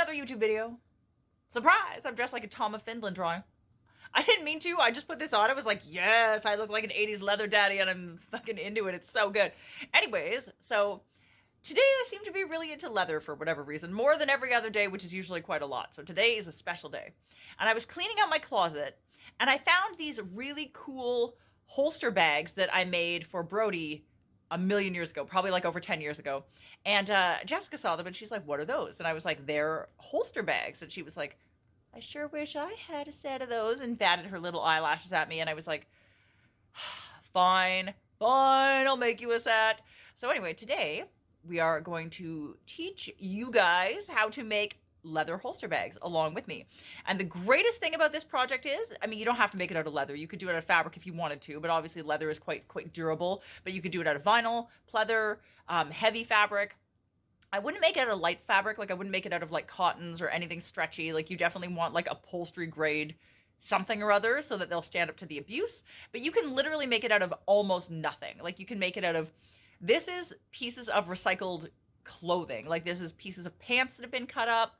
another YouTube video. Surprise! I'm dressed like a Tom of Finland drawing. I didn't mean to. I just put this on. I was like, yes, I look like an 80s leather daddy and I'm fucking into it. It's so good. Anyways, so today I seem to be really into leather for whatever reason, more than every other day, which is usually quite a lot. So today is a special day. And I was cleaning out my closet and I found these really cool holster bags that I made for Brody a million years ago, probably like over 10 years ago. And Jessica saw them and she's like, what are those? And I was like, they're holster bags. And she was like, I sure wish I had a set of those, and batted her little eyelashes at me. And I was like, fine, I'll make you a set. So anyway, today we are going to teach you guys how to make leather holster bags along with me. And the greatest thing about this project is, I mean, you don't have to make it out of leather. You could do it out of fabric if you wanted to, but obviously leather is quite durable. But you could do it out of vinyl, pleather, heavy fabric. I wouldn't make it out of light fabric. Like I wouldn't make it out of like cottons or anything stretchy. Like you definitely want like upholstery grade something or other so that they'll stand up to the abuse. But you can literally make it out of almost nothing. Like you can make it out of, this is pieces of recycled clothing. Like this is pieces of pants that have been cut up,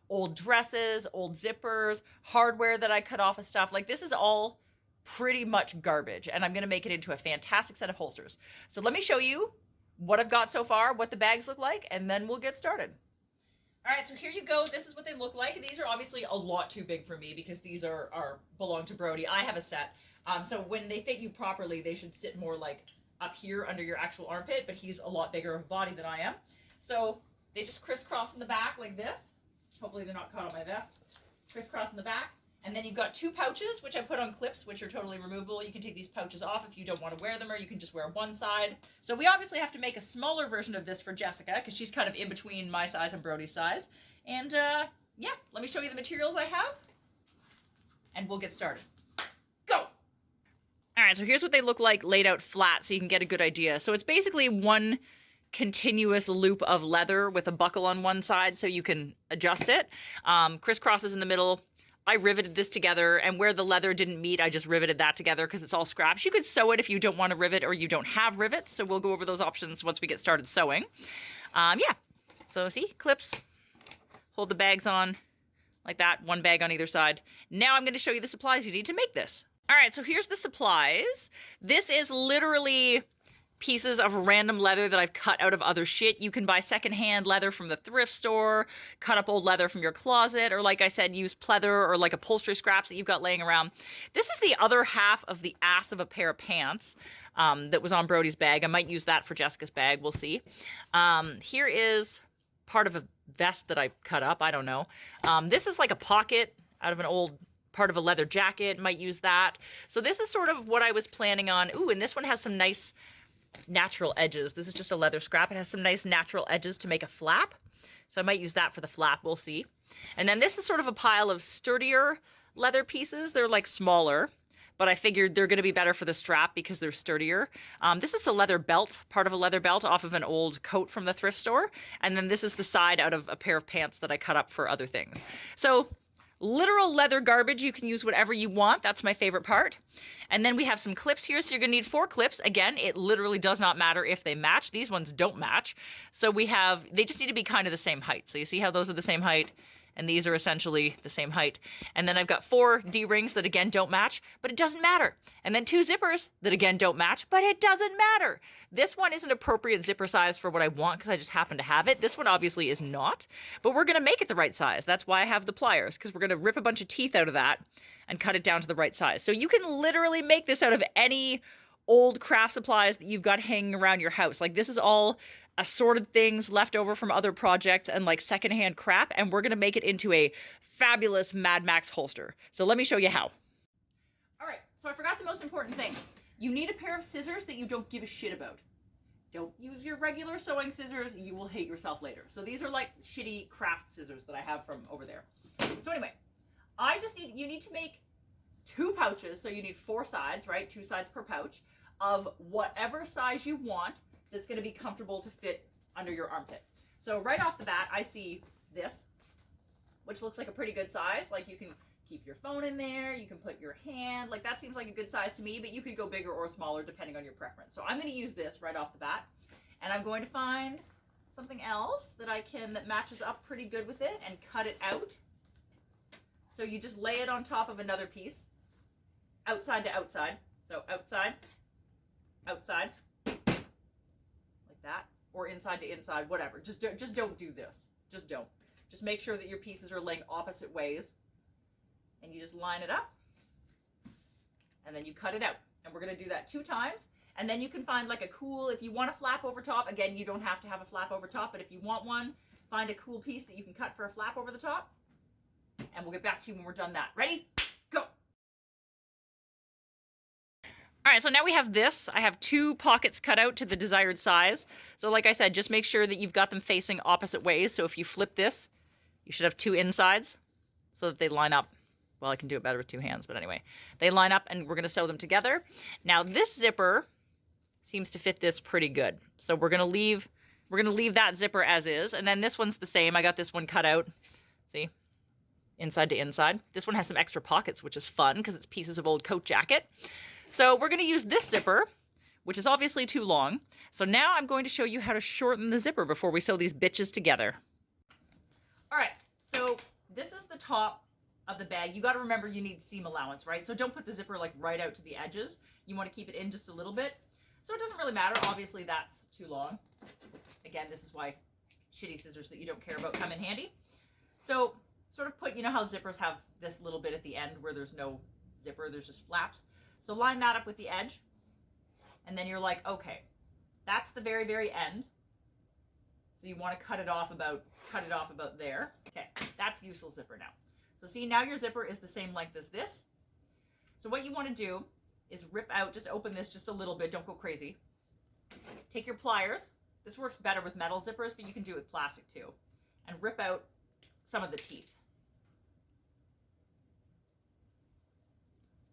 old dresses, old zippers, hardware that I cut off of stuff. Like this is all pretty much garbage. And I'm going to make it into a fantastic set of holsters. So let me show you what I've got so far, what the bags look like, and then we'll get started. All right, so here you go. This is what they look like. These are obviously a lot too big for me because these belong to Brody. I have a set. So when they fit you properly, they should sit more like up here under your actual armpit, but he's a lot bigger of a body than I am. So they just crisscross in the back like this. Hopefully they're not caught on my vest. Crisscross in the back. And then you've got two pouches, which I put on clips, which are totally removable. You can take these pouches off if you don't want to wear them, or you can just wear one side. So we obviously have to make a smaller version of this for Jessica, because she's kind of in between my size and Brody's size. And yeah, let me show you the materials I have, and we'll get started. Go! All right, so here's what they look like laid out flat so you can get a good idea. So it's basically one continuous loop of leather with a buckle on one side so you can adjust it. Crisscrosses in the middle. I riveted this together, and where the leather didn't meet, I just riveted that together because it's all scraps. You could sew it if you don't want to rivet or you don't have rivets, so we'll go over those options once we get started sewing. Yeah, so see, clips, hold the bags on like that, one bag on either side. Now I'm going to show you the supplies you need to make this. All right, so here's the supplies. This is literally pieces of random leather that I've cut out of other shit. You can buy secondhand leather from the thrift store, cut up old leather from your closet, or like I said, use pleather or like upholstery scraps that you've got laying around. This is the other half of the ass of a pair of pants that was on Brody's bag. I might use that for Jessica's bag. We'll see. Here is part of a vest that I cut up. I don't know. This is like a pocket out of an old part of a leather jacket. Might use that. So this is sort of what I was planning on. Ooh, and this one has some nice natural edges. This is just a leather scrap. It has some nice natural edges to make a flap. So I might use that for the flap. We'll see. And then this is sort of a pile of sturdier leather pieces. They're like smaller, but I figured they're going to be better for the strap because they're sturdier. This is a leather belt, part of a leather belt off of an old coat from the thrift store. And then this is the side out of a pair of pants that I cut up for other things. So literal leather garbage. You can use whatever you want. That's my favorite part. And then we have some clips here. So you're going to need 4 clips. Again, it literally does not matter if they match. These ones don't match. So they just need to be kind of the same height. So you see how those are the same height? And these are essentially the same height. And then I've got 4 D-rings that again don't match, but it doesn't matter. And then 2 zippers that again don't match, but it doesn't matter. This one is an appropriate zipper size for what I want because I just happen to have it. This one obviously is not, but we're gonna make it the right size. That's why I have the pliers, because we're gonna rip a bunch of teeth out of that and cut it down to the right size. So you can literally make this out of any old craft supplies that you've got hanging around your house. Like this is all assorted things left over from other projects and like secondhand crap, and we're gonna make it into a fabulous Mad Max holster. So let me show you how. All right, so I forgot the most important thing. You need a pair of scissors that you don't give a shit about. Don't use your regular sewing scissors, you will hate yourself later. So these are like shitty craft scissors that I have from over there. So anyway, you need to make 2 pouches, so you need 4 sides, right? 2 sides per pouch of whatever size you want that's going to be comfortable to fit under your armpit. So right off the bat, I see this, which looks like a pretty good size. Like you can keep your phone in there, you can put your hand, like that seems like a good size to me, but you could go bigger or smaller depending on your preference. So I'm going to use this right off the bat, and I'm going to find something else that that matches up pretty good with it and cut it out. So you just lay it on top of another piece, outside to outside. So outside, outside, like that, or inside to inside, whatever. Just don't do this. Just don't. Just make sure that your pieces are laying opposite ways, and you just line it up, and then you cut it out. And we're going to do that 2 times. And then you can find like a cool, if you want a flap over top, again, you don't have to have a flap over top, but if you want one, find a cool piece that you can cut for a flap over the top. And we'll get back to you when we're done that. Ready? Go! All right, so now we have this. I have 2 pockets cut out to the desired size. So like I said, just make sure that you've got them facing opposite ways. So if you flip this, you should have 2 insides so that they line up. Well, I can do it better with 2 hands, but anyway. They line up and we're going to sew them together. Now this zipper seems to fit this pretty good. So we're going to leave that zipper as is. And then this one's the same. I got this one cut out. See? Inside to inside. This one has some extra pockets, which is fun because it's pieces of old coat jacket. So we're going to use this zipper, which is obviously too long. So now I'm going to show you how to shorten the zipper before we sew these bitches together. All right, so this is the top of the bag. You got to remember you need seam allowance, right? So don't put the zipper like right out to the edges. You want to keep it in just a little bit. So it doesn't really matter. Obviously that's too long. Again, this is why shitty scissors that you don't care about come in handy. So sort of put, you know how zippers have this little bit at the end where there's no zipper, there's just flaps. So line that up with the edge. And then you're like, okay, that's the very, very end. So you want to cut it off about there. Okay, that's the useless zipper now. So see, now your zipper is the same length as this. So what you want to do is rip out, just open this just a little bit, don't go crazy. Take your pliers. This works better with metal zippers, but you can do it with plastic too. And rip out some of the teeth.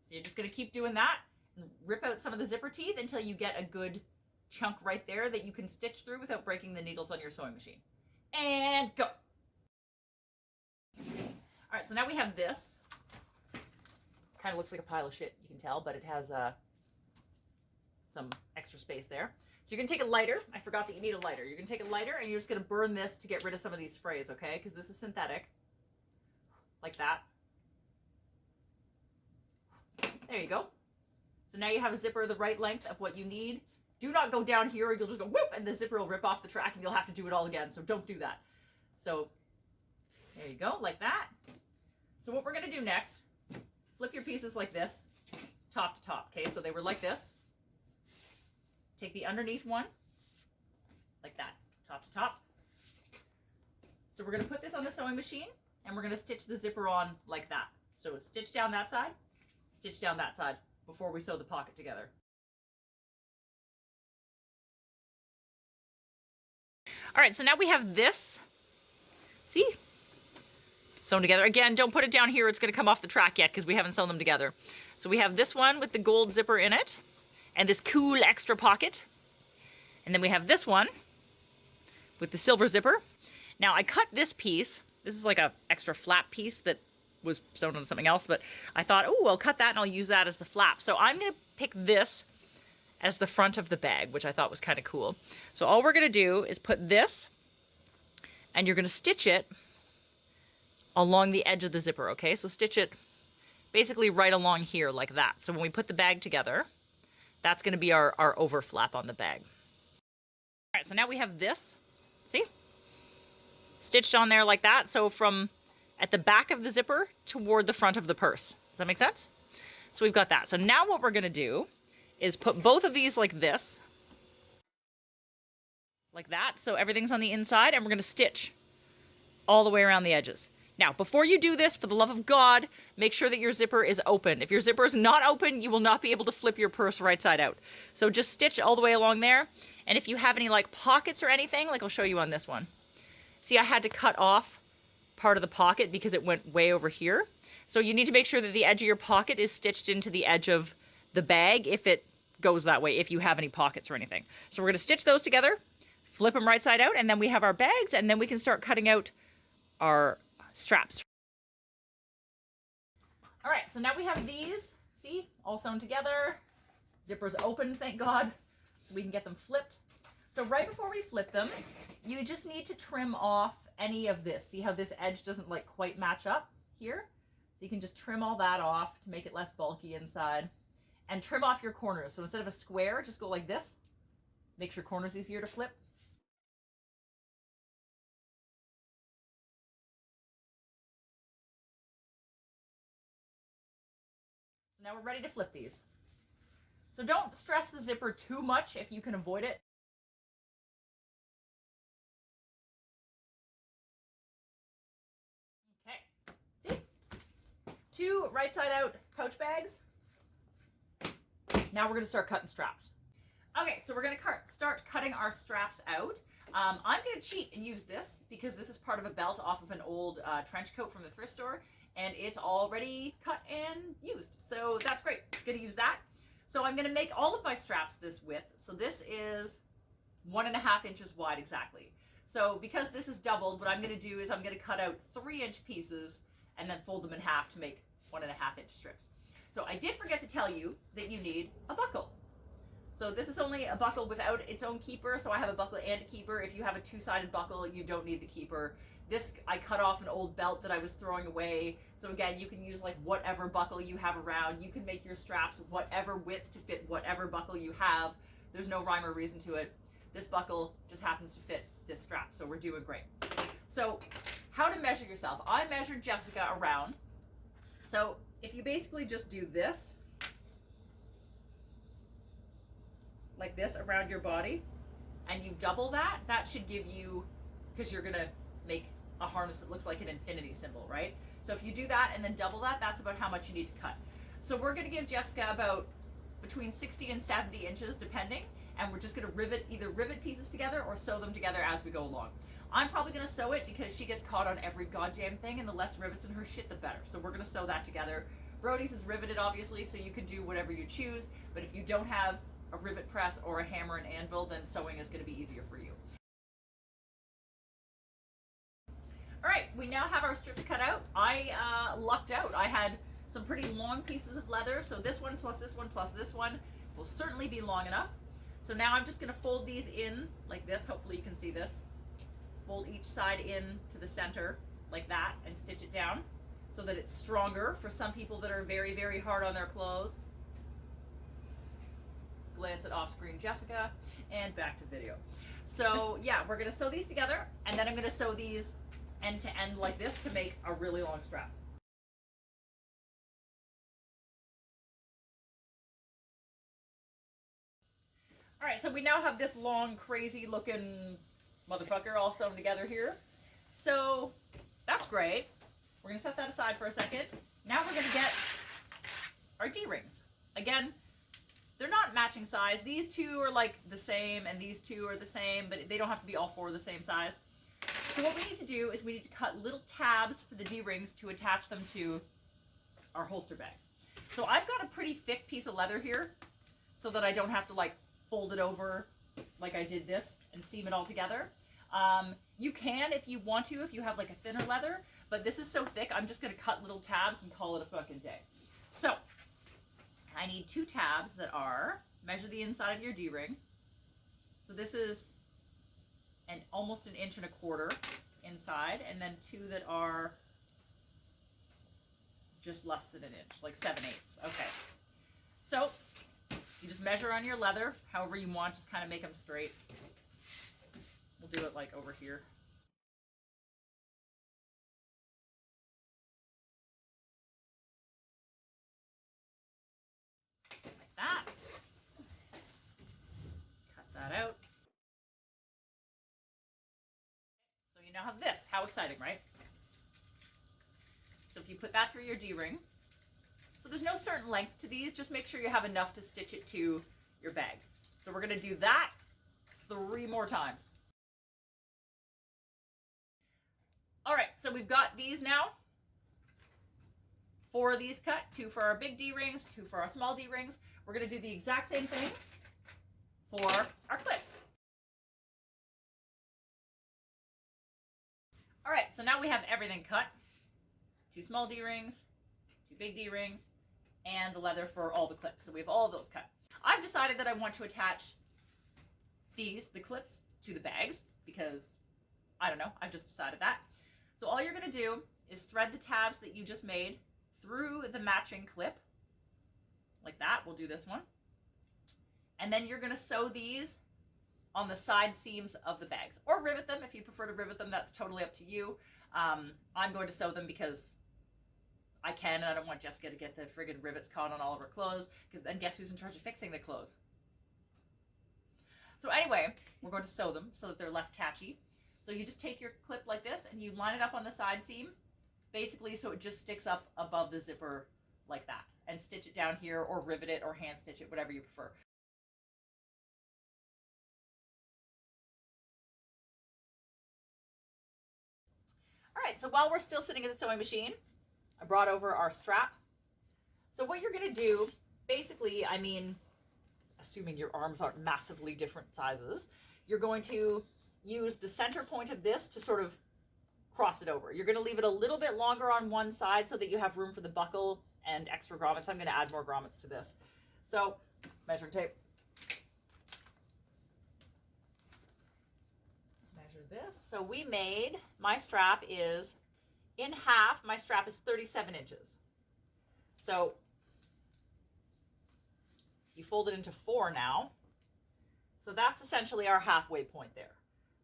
So you're just going to keep doing that and rip out some of the zipper teeth until you get a good chunk right there that you can stitch through without breaking the needles on your sewing machine. And go. All right, so now we have this. Kind of looks like a pile of shit, you can tell, but it has some extra space there. So you're going to take a lighter. I forgot that you need a lighter. You're going to take a lighter and you're just going to burn this to get rid of some of these sprays, okay? Because this is synthetic. Like that. There you go. So now you have a zipper the right length of what you need. Do not go down here or you'll just go whoop and the zipper will rip off the track and you'll have to do it all again. So don't do that. So there you go, like that. So what we're going to do next, flip your pieces like this, top to top, okay? So they were like this. Take the underneath one, like that, top to top. So we're going to put this on the sewing machine and we're going to stitch the zipper on like that. So stitch down that side before we sew the pocket together. All right, so now we have this, see? Sewn together. Again, don't put it down here. It's going to come off the track yet because we haven't sewn them together. So we have this one with the gold zipper in it and this cool extra pocket. And then we have this one with the silver zipper. Now I cut this piece. This is like a extra flap piece that was sewn on something else, but I thought, oh, I'll cut that and I'll use that as the flap. So I'm going to pick this as the front of the bag, which I thought was kind of cool. So all we're going to do is put this and you're going to stitch it along the edge of the zipper, okay? So stitch it basically right along here like that. So when we put the bag together, that's going to be our overflap on the bag. All right, so now we have this, see? Stitched on there like that. So from at the back of the zipper toward the front of the purse. Does that make sense? So we've got that. So now what we're going to do is put both of these like this. Like that. So everything's on the inside and we're going to stitch all the way around the edges. Now, before you do this, for the love of God, make sure that your zipper is open. If your zipper is not open, you will not be able to flip your purse right side out. So just stitch all the way along there. And if you have any like pockets or anything, like I'll show you on this one. See, I had to cut off part of the pocket because it went way over here. So you need to make sure that the edge of your pocket is stitched into the edge of the bag if it goes that way, if you have any pockets or anything. So we're going to stitch those together, flip them right side out, and then we have our bags, and then we can start cutting out our straps. All right, so now we have these, see, all sewn together. Zippers open, thank God, so we can get them flipped. So right before we flip them, you just need to trim off any of this. See how this edge doesn't like quite match up here? So you can just trim all that off to make it less bulky inside, and trim off your corners. So instead of a square, just go like this. Makes your corners easier to flip. So now we're ready to flip these. So don't stress the zipper too much if you can avoid it. Okay, see? 2 right side out pouch bags. Now we're gonna start cutting straps. Okay, so we're gonna start cutting our straps out. I'm gonna cheat and use this because this is part of a belt off of an old trench coat from the thrift store, and it's already cut and used. So that's great, gonna use that. So I'm gonna make all of my straps this width. So this is 1.5 inches wide exactly. So because this is doubled, what I'm gonna do is I'm gonna cut out 3-inch pieces and then fold them in half to make 1.5-inch strips. So I did forget to tell you that you need a buckle. So this is only a buckle without its own keeper, so I have a buckle and a keeper. If you have a 2-sided buckle, you don't need the keeper. This, I cut off an old belt that I was throwing away. So again, you can use like whatever buckle you have around. You can make your straps whatever width to fit whatever buckle you have. There's no rhyme or reason to it. This buckle just happens to fit this strap, so we're doing great. So how to measure yourself. I measured Jessica around. So if you basically just do this, like this around your body, and you double that, that should give you, because you're gonna make a harness that looks like an infinity symbol, right? So if you do that and then double that, that's about how much you need to cut. So we're gonna give Jessica about between 60 and 70 inches depending, and we're just gonna either rivet pieces together or sew them together as we go along. I'm probably gonna sew it because she gets caught on every goddamn thing, and the less rivets in her shit, the better. So we're gonna sew that together. Brody's is riveted, obviously, so you can do whatever you choose, but if you don't have a rivet press or a hammer and anvil, then sewing is gonna be easier for you. All right, we now have our strips cut out. I lucked out. I had some pretty long pieces of leather, so this one plus this one plus this one will certainly be long enough. So now I'm just gonna fold these in like this. Hopefully you can see this. Fold each side in to the center like that and stitch it down so that it's stronger for some people that are very, very hard on their clothes. Glance at off-screen Jessica, and back to video. So yeah, we're gonna sew these together, and then I'm gonna sew these end to end like this to make a really long strap. All right, so we now have this long, crazy looking motherfucker all sewn together here. So that's great. We're gonna set that aside for a second. Now we're gonna get our D-rings. Again, they're not matching size. These two are like the same, and these two are the same, but they don't have to be all 4 the same size. So what we need to do is we need to cut little tabs for the D-rings to attach them to our holster bags. So I've got a pretty thick piece of leather here so that I don't have to like fold it over like I did this and seam it all together. You can if you want to, if you have like a thinner leather, but this is so thick, I'm just gonna cut little tabs and call it a fucking day. So I need 2 tabs that are, measure the inside of your D-ring. So this is almost 1.25 inches inside, and then 2 that are just less than 1 inch, like 7/8. Okay. So you just measure on your leather, however you want, just kind of make them straight. We'll do it like over here. Like that. Cut that out. So you now have this. How exciting, right? So if you put that through your D-ring, so there's no certain length to these, just make sure you have enough to stitch it to your bag. So we're gonna do that 3 more times. All right, so we've got these now. 4 of these cut, 2 for our big D-rings, 2 for our small D-rings. We're gonna do the exact same thing for our clips. All right, so now we have everything cut. 2 small D-rings, 2 big D-rings, and the leather for all the clips. So we have all of those cut. I've decided that I want to attach these, the clips, to the bags. because I don't know, I've just decided that. So all you're going to do is thread the tabs that you just made through the matching clip, like that. We'll do this one. And then you're going to sew these on the side seams of the bags, or rivet them if you prefer to rivet them. That's totally up to you. I'm going to sew them because I can, and I don't want Jessica to get the friggin' rivets caught on all of her clothes, because then guess who's in charge of fixing the clothes? So anyway, we're going to sew them so that they're less catchy. So you just take your clip like this and you line it up on the side seam, basically so it just sticks up above the zipper like that, and stitch it down here, or rivet it, or hand stitch it, whatever you prefer. All right, so while we're still sitting at the sewing machine, I brought over our strap. So what you're going to do, basically, I mean, assuming your arms aren't massively different sizes, you're going to use the center point of this to sort of cross it over. You're going to leave it a little bit longer on one side so that you have room for the buckle and extra grommets. I'm going to add more grommets to this. So, measuring tape. Measure this. So we made, my strap is in half. My strap is 37 inches. So you fold it into 4 now. So that's essentially our halfway point there.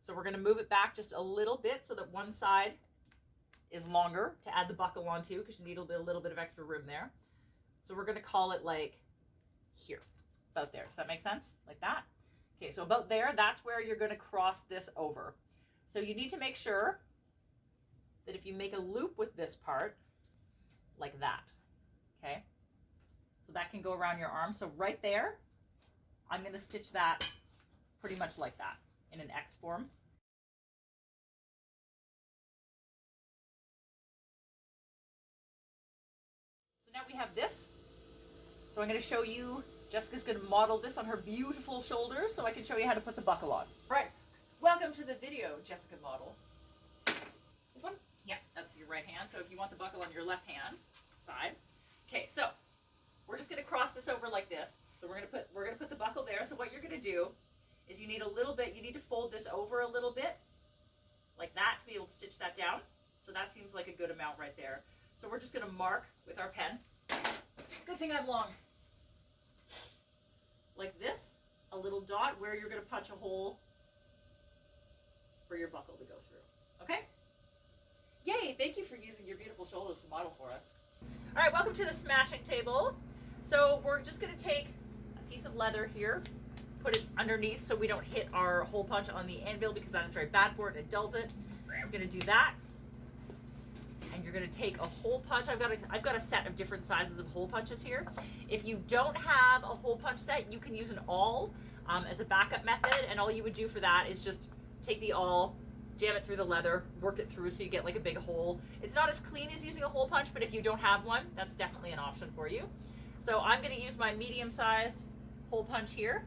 So we're going to move it back just a little bit so that one side is longer to add the buckle onto, because you need a little bit of extra room there. So we're going to call it like here, about there. Does that make sense? Like that? Okay, so about there, that's where you're going to cross this over. So you need to make sure that if you make a loop with this part, like that, okay? So that can go around your arm. So right there, I'm going to stitch that pretty much like that in an X form. So now we have this. So I'm going to show you, Jessica's going to model this on her beautiful shoulders so I can show you how to put the buckle on. Right. Welcome to the video, Jessica model. This one? Yeah, that's your right hand. So if you want the buckle on your left hand side. Okay, so we're just going to cross this over like this. So we're going to put the buckle there. So what you're going to do is you need to fold this over a little bit like that to be able to stitch that down. So that seems like a good amount right there. So we're just going to mark with our pen. Good thing I'm long. Like this, a little dot where you're going to punch a hole for your buckle to go through. Okay? Yay, thank you for using your beautiful shoulders to model for us. All right, welcome to the smashing table. So we're just going to take a piece of leather here, put it underneath so we don't hit our hole punch on the anvil, because that is very bad for it and it dulls it. We're going to do that. And you're going to take a hole punch. I've got a set of different sizes of hole punches here. If you don't have a hole punch set, you can use an awl as a backup method, and all you would do for that is just take the awl, jam it through the leather, work it through so you get like a big hole. It's not as clean as using a hole punch, but if you don't have one, that's definitely an option for you. So I'm going to use my medium-sized hole punch here.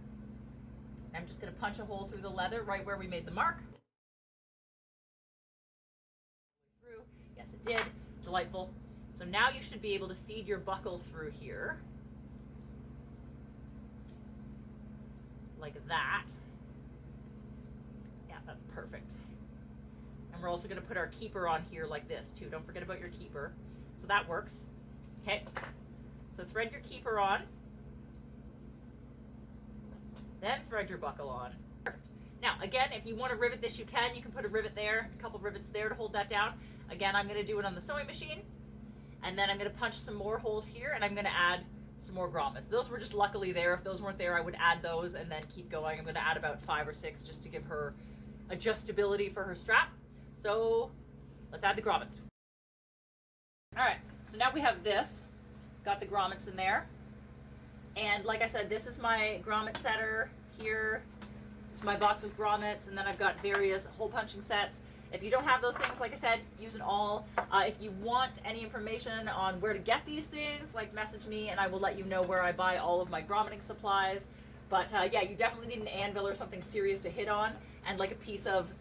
I'm just going to punch a hole through the leather right where we made the mark. Through. Yes, it did. Delightful. So now you should be able to feed your buckle through here. Like that. Yeah, that's perfect. And we're also going to put our keeper on here like this too. Don't forget about your keeper. So that works. Okay. So thread your keeper on. Then thread your buckle on. Perfect. Now, again, if you want to rivet this, you can. You can put a rivet there, a couple rivets there to hold that down. Again, I'm going to do it on the sewing machine. And then I'm going to punch some more holes here, and I'm going to add some more grommets. Those were just luckily there. If those weren't there, I would add those and then keep going. I'm going to add about 5 or 6 just to give her adjustability for her strap. So let's add the grommets. All right, so now we have this. Got the grommets in there. And like I said, this is my grommet setter here. This is my box of grommets, and then I've got various hole punching sets. If you don't have those things, like I said, use an awl. If you want any information on where to get these things, like message me and I will let you know where I buy all of my grommeting supplies. But yeah, you definitely need an anvil or something serious to hit on, and like a piece of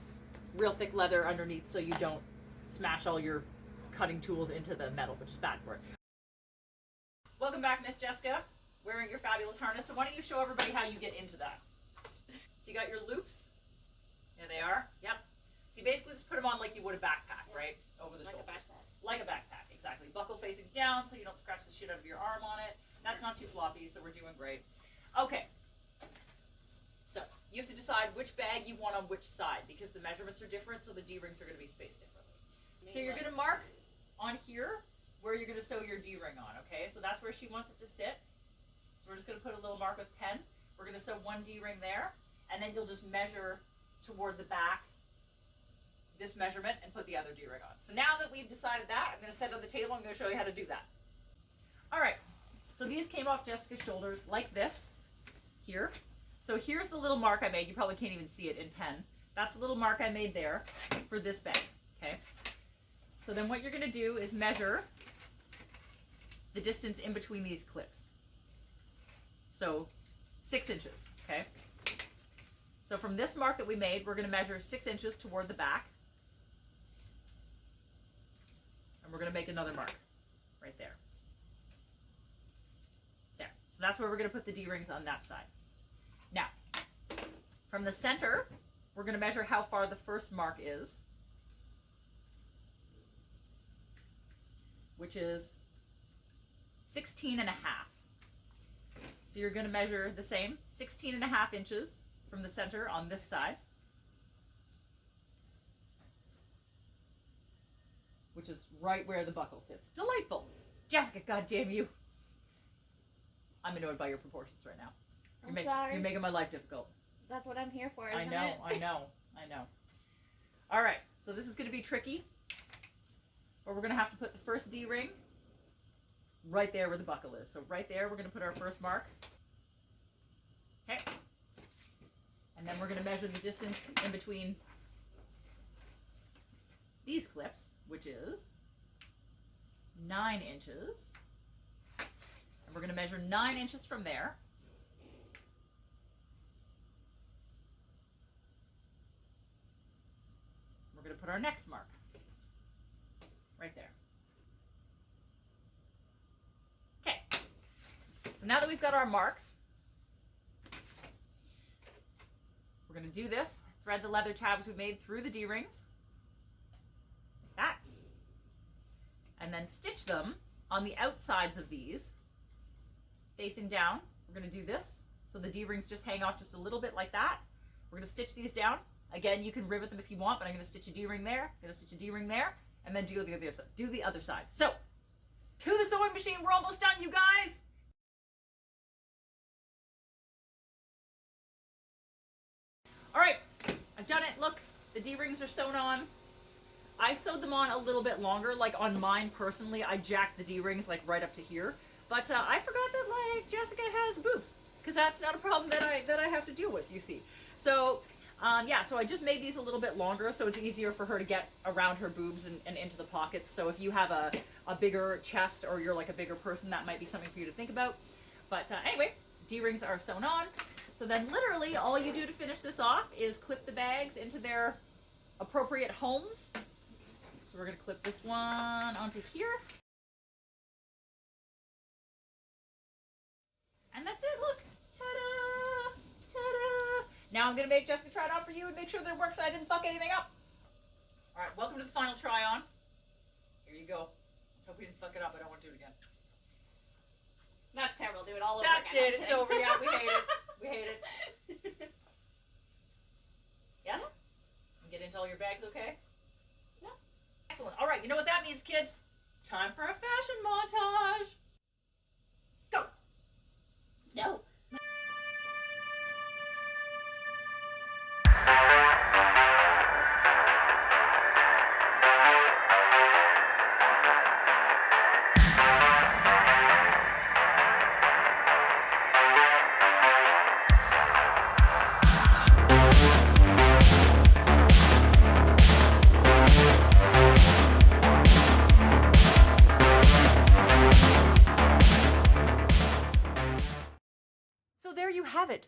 real thick leather underneath so you don't smash all your cutting tools into the metal, which is bad for it. Welcome back, Miss Jessica, wearing your fabulous harness. So why don't you show everybody how you get into that? So you got your loops. There they are. Yeah. just put them on like you would a backpack, right? Over the shoulder. Like a backpack, exactly. Buckle facing down so you don't scratch the shit out of your arm on it. That's not too floppy, so we're doing great. Okay. So you have to decide which bag you want on which side because the measurements are different, so the D-rings are going to be spaced differently. So you're going to mark on here where you're going to sew your D-ring on, okay? So that's where she wants it to sit. So we're just going to put a little mark with pen. We're going to sew one D-ring there, and then you'll just measure toward the back this measurement and put the other D-ring on. So now that we've decided that, I'm going to set it on the table. I'm going to show you how to do that. All right. So these came off Jessica's shoulders like this here. So here's the little mark I made. You probably can't even see it in pen. That's a little mark I made there for this bag, okay? So then what you're going to do is measure the distance in between these clips. So 6 inches, okay? So from this mark that we made, we're going to measure 6 inches toward the back. And we're going to make another mark right there. There. So that's where we're going to put the D-rings on that side. Now, from the center, we're going to measure how far the first mark is, which is 16 and a half. So you're going to measure the same, 16 and a half inches from the center on this side, which is right where the buckle sits. Delightful. Jessica, goddamn you. I'm annoyed by your proportions right now. Sorry. You're making my life difficult. That's what I'm here for, isn't I know, it? I know, I know. All right, so this is going to be tricky, but we're going to have to put the first D-ring right there where the buckle is. So right there, we're going to put our first mark. Okay. And then we're going to measure the distance in between these clips, which is 9 inches. And we're going to measure 9 inches from there. We're going to put our next mark right there. Okay. So now that we've got our marks, we're going to do this. Thread the leather tabs we made through the D-rings. Like that. And then stitch them on the outsides of these, facing down. We're going to do this. So the D-rings just hang off just a little bit like that. We're going to stitch these down. Again, you can rivet them if you want, but I'm going to stitch a D-ring there, I'm going to stitch a D-ring there, and then do the other side. So, to the sewing machine, we're almost done, you guys! All right, I've done it. Look, the D-rings are sewn on. I sewed them on a little bit longer, like on mine personally, I jacked the D-rings like right up to here. But I forgot that like Jessica has boobs, because that's not a problem that I have to deal with, you see. So, yeah, so I just made these a little bit longer so it's easier for her to get around her boobs and into the pockets. So if you have a bigger chest or you're like a bigger person, that might be something for you to think about. But anyway, D-rings are sewn on. So then literally all you do to finish this off is clip the bags into their appropriate homes. So we're going to clip this one onto here. And that's it, look. Ta-da! Ta-da! Now I'm going to make Jessica try it on for you and make sure that it works and I didn't fuck anything up. All right, welcome to the final try on. Here you go. Let's hope we didn't fuck it up. I don't want to do it again. That's terrible. Do it all over That's again. it. It's over. Yeah, we hate it. We hate it. Yes? You get into all your bags okay? Yeah. Excellent. All right, you know what that means, kids? Time for a fashion montage. Go. No.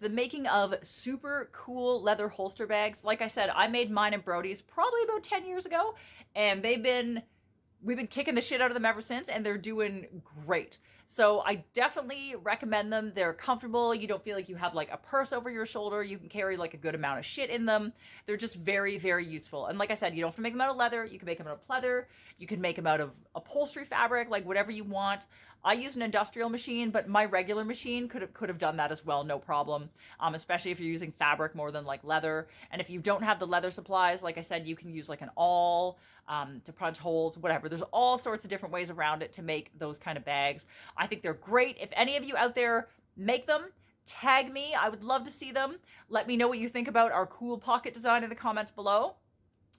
The making of super cool leather holster bags. Like I said, I made mine and Brody's probably about 10 years ago, and we've been kicking the shit out of them ever since, and they're doing great. So I definitely recommend them. They're comfortable. You don't feel like you have like a purse over your shoulder. You can carry like a good amount of shit in them. They're just very, very useful. And like I said, you don't have to make them out of leather. You can make them out of pleather. You can make them out of upholstery fabric, like whatever you want. I use an industrial machine, but my regular machine could have done that as well, no problem. Especially if you're using fabric more than like leather. And if you don't have the leather supplies, like I said, you can use like an awl to punch holes, whatever. There's all sorts of different ways around it to make those kind of bags. I think they're great. If any of you out there make them, tag me. I would love to see them. Let me know what you think about our cool pocket design in the comments below.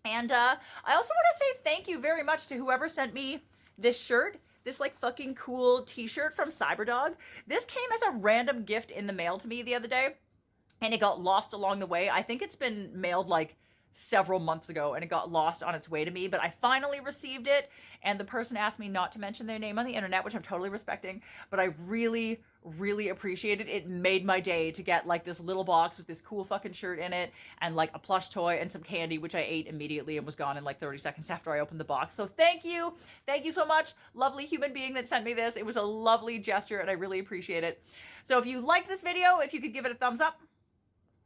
And I also want to say thank you very much to whoever sent me this shirt. This like fucking cool t-shirt from Cyberdog. This came as a random gift in the mail to me the other day, and it got lost along the way. I think it's been mailed like several months ago and it got lost on its way to me, but I finally received it, and the person asked me not to mention their name on the internet, which I'm totally respecting, but I really, really appreciate it. It made my day to get like this little box with this cool fucking shirt in it and like a plush toy and some candy, which I ate immediately and was gone in like 30 seconds after I opened the box. So thank you. Thank you so much. Lovely human being that sent me this. It was a lovely gesture and I really appreciate it. So if you liked this video, if you could give it a thumbs up,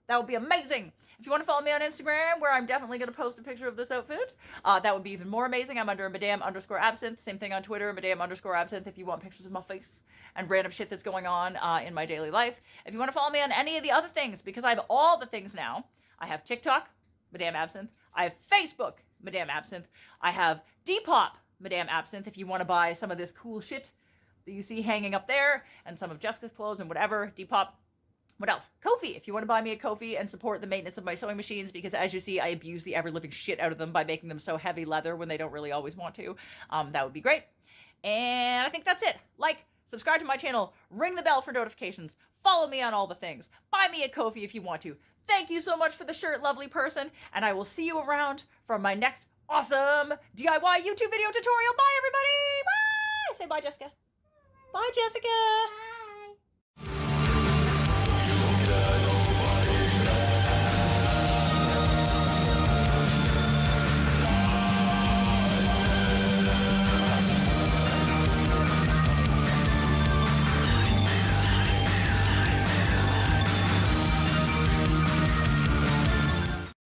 that would be amazing. If you want to follow me on Instagram, where I'm definitely going to post a picture of this outfit, that would be even more amazing. I'm under Madame_Absinthe. Same thing on Twitter, Madame_Absinthe, if you want pictures of my face and random shit that's going on in my daily life. If you want to follow me on any of the other things, because I have all the things now. I have TikTok, MadameAbsinthe. I have Facebook, MadameAbsinthe. I have Depop, MadameAbsinthe, if you want to buy some of this cool shit that you see hanging up there, and some of Jessica's clothes and whatever. Depop. What else? Kofi, if you want to buy me a Kofi and support the maintenance of my sewing machines, because as you see, I abuse the ever-living shit out of them by making them so heavy leather when they don't really always want to. That would be great. And I think that's it. Like, subscribe to my channel, ring the bell for notifications, follow me on all the things, buy me a Kofi if you want to. Thank you so much for the shirt, lovely person, and I will see you around for my next awesome DIY YouTube video tutorial. Bye, everybody! Bye! Say bye, Jessica. Bye, Jessica!